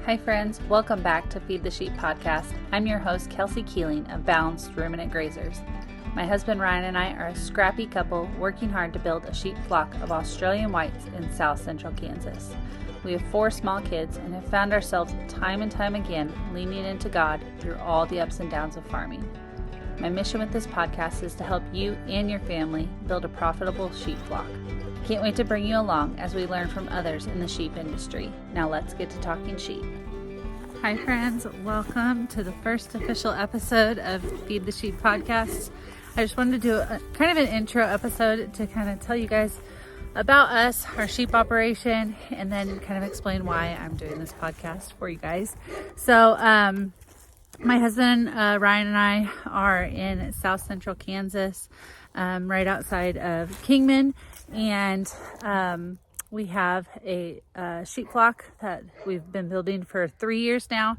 Hi friends, welcome back to Feed the Sheep podcast. I'm your host, Kelsey Keeling of Balanced Ruminant Grazers. My husband Ryan and I are a scrappy couple working hard to build a sheep flock of Australian whites in south central Kansas. We have 4 small kids and have found ourselves time and time again leaning into God through all the ups and downs of farming. My mission with this podcast is to help you and your family build a profitable sheep flock. Can't wait to bring you along as we learn from others in the sheep industry. Now let's get to talking sheep. Hi friends, welcome to the first official episode of Feed the Sheep podcast. I just wanted to do a kind of an intro episode to kind of tell you guys about us, our sheep operation, and then kind of explain why I'm doing this podcast for you guys. So, my husband Ryan and I are in south central Kansas, right outside of Kingman, and we have a sheep flock that we've been building for 3 years now.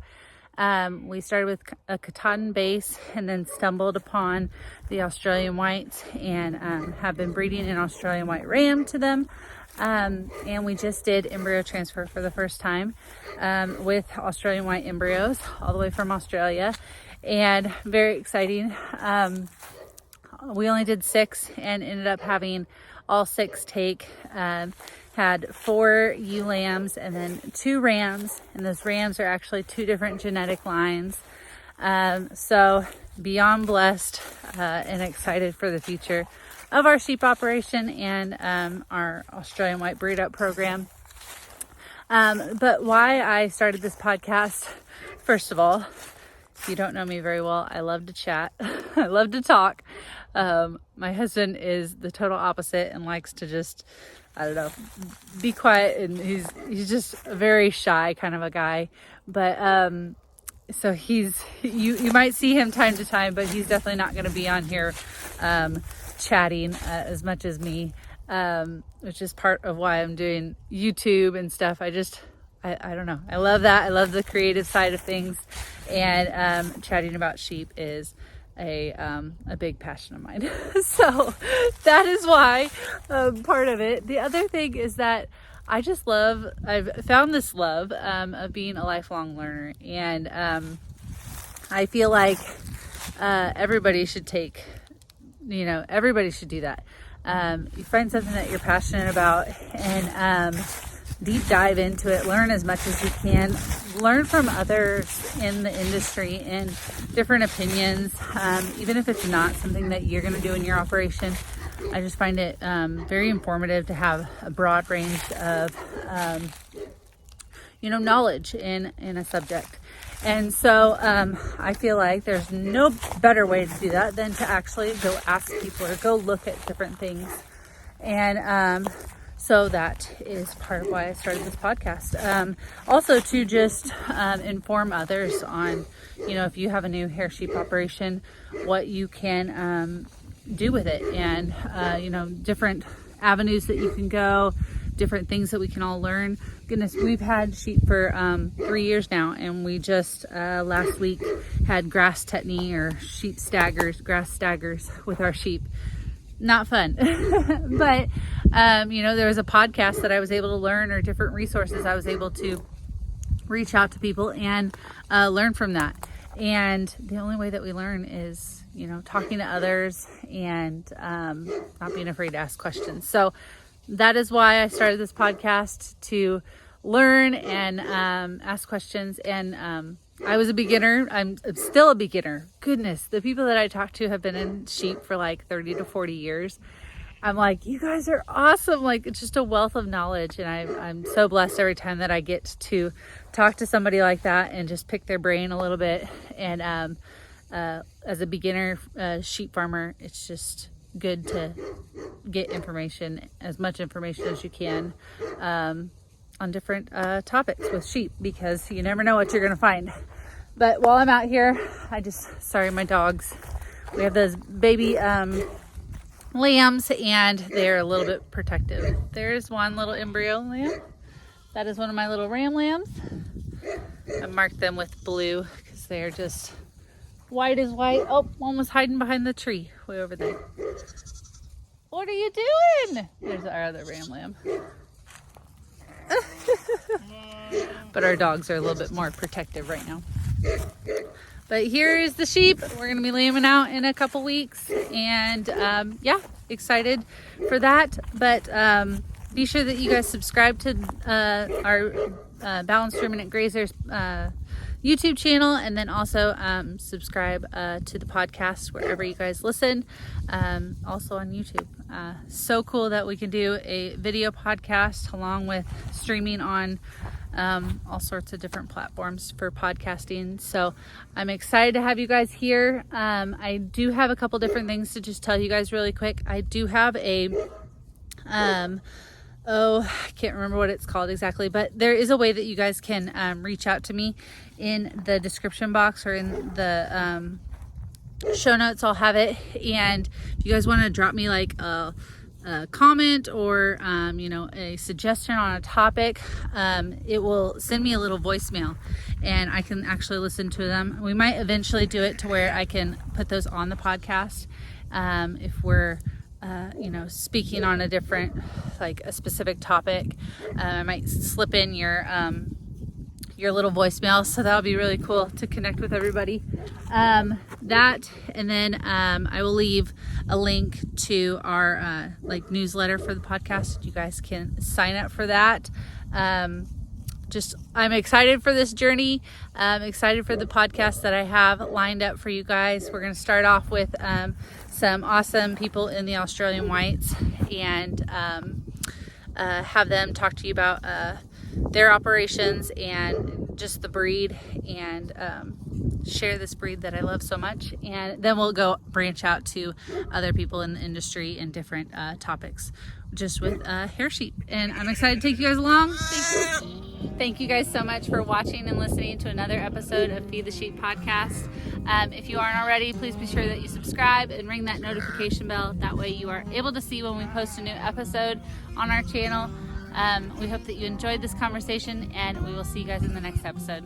We started with a Katahdin base and then stumbled upon the Australian whites and have been breeding an Australian white ram to them. And we just did embryo transfer for the first time with Australian white embryos all the way from Australia, and very exciting. We only did 6 and ended up having all 6 take. Had 4 ewe lambs and then 2 rams, and those rams are actually 2 different genetic lines. So beyond blessed and excited for the future of our sheep operation and our Australian white breed up program. But why I started this podcast, first of all, if you don't know me very well, I love to chat. I love to talk. My husband is the total opposite and likes to just, I don't know, be quiet, and he's just a very shy kind of a guy. But so you might see him time to time, but he's definitely not going to be on here chatting as much as me, which is part of why I'm doing YouTube and stuff. I don't know. I love that. I love the creative side of things, and chatting about sheep is a big passion of mine. So that is why part of it. The other thing is that I've found this love of being a lifelong learner, and I feel like everybody should do that. You find something that you're passionate about and deep dive into it, learn as much as you can, learn from others in the industry and different opinions, even if it's not something that you're going to do in your operation. I just find it very informative to have a broad range of knowledge in a subject. And so I feel like there's no better way to do that than to actually go ask people or go look at different things. And so that is part of why I started this podcast. Also to just inform others on, if you have a new hair sheep operation, what you can do with it, and, different avenues that you can go, different things that we can all learn. Goodness, we've had sheep for 3 years now, and we just last week had grass tetany or grass staggers with our sheep. Not fun. But there was a podcast that I was able to learn, or different resources I was able to reach out to people and learn from that. And the only way that we learn is talking to others and not being afraid to ask questions. So that is why I started this podcast, to learn and ask questions. And I was a beginner. I'm still a beginner. Goodness, the people that I talk to have been in sheep for like 30 to 40 years. I'm like, you guys are awesome. Like, it's just a wealth of knowledge. And I'm so blessed every time that I get to talk to somebody like that and just pick their brain a little bit. And as a beginner sheep farmer, it's just good to get information, as much information as you can, on different topics with sheep, because you never know what you're going to find. But while I'm out here, sorry, my dogs, we have those baby lambs, and they're a little bit protective. There's one little embryo lamb. That is one of my little ram lambs. I marked them with blue because they're just white as white. Oh, one was hiding behind the tree way over there. What are you doing? There's our other ram lamb. But our dogs are a little bit more protective right now. But here is the sheep. We're gonna be lambing out in a couple weeks, and yeah, excited for that. But be sure that you guys subscribe to our Balanced Ruminant Grazers YouTube channel, and then also subscribe to the podcast wherever you guys listen, also on YouTube. So cool that we can do a video podcast along with streaming on all sorts of different platforms for podcasting. So I'm excited to have you guys here. I do have a couple different things to just tell you guys really quick. I do have a I can't remember what it's called exactly, but there is a way that you guys can reach out to me in the description box or in the show notes. I'll have it, and if you guys want to drop me like a comment or a suggestion on a topic, it will send me a little voicemail and I can actually listen to them. We might eventually do it to where I can put those on the podcast if we're speaking on a different, like a specific topic. I might slip in your little voicemail, so that'll be really cool to connect with everybody. That, and then I will leave a link to our newsletter for the podcast. You guys can sign up for that. I'm excited for this journey. I'm excited for the podcast that I have lined up for you guys. We're going to start off with some awesome people in the Australian Whites, and have them talk to you about their operations and just the breed, and share this breed that I love so much. And then we'll go branch out to other people in the industry and different topics, just with hair sheep. And I'm excited to take you guys along. Thank you guys so much for watching and listening to another episode of Feed the Sheep podcast. If you aren't already, please be sure that you subscribe and ring that notification bell. That way you are able to see when we post a new episode on our channel. We hope that you enjoyed this conversation, and we will see you guys in the next episode.